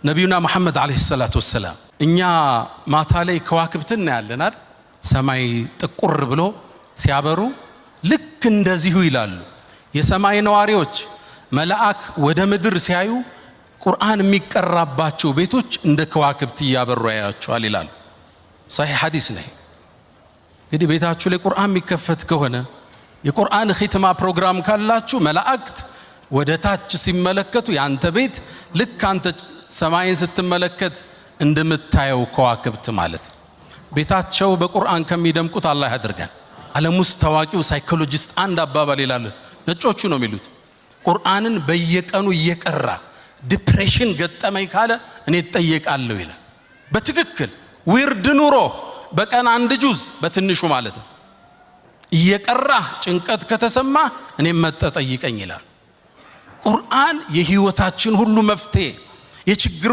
ነብዩና መሐመድ አለይሂ ሰላቱ ወሰለም እኛ ማታ ላይ ከዋክብትን ያለን አይደል ሰማይ ጥቁር ብሎ ሲያበሩ ልክ እንደዚሁ ይላሉ የሰማይ ነዋሪዎች መላእክ ወደ ምድር ሲያዩ ቁርአን የሚቀራባቸው ቤቶች እንደ ከዋክብት ያበሩ ያያቸዋል ይላል صحيح ሐዲስ ነው እንግዲህ ቤታችሁ ላይ ቁርአን የሚከፈት ከሆነ የቁርአን ኺትማ ፕሮግራም ካላችሁ መላእክት ወደ ታች ሲመለከቱ ያንተ ቤት ልክ አንተ ሰማይን ስትመለከት እንደምታየው ከዋክብት ማለት ቤታቸው በቁርአን ከሚደምቁት አላህ ያድርገን ዓለም ውስጥ ታዋቂው ሳይኮሎጂስት አንድ አባባል ይላል ነጮቹ ነው የሚሉት ቁርአንን በየቀኑ እየቀራ ዲፕሬሽን ገጠመኝ ካለ እኔ እጠየቃለሁ ይላል በትክክል ዊርድ ኑሮ በቀን አንድ ጁዝ በትንሹ ማለት ነው እየቀራ ጭንቀት ከተሰማ እኔ መጠጠይቀኝ ይላል ቁርአን የህይወታችን ሁሉ መፍትሄ የችግሩ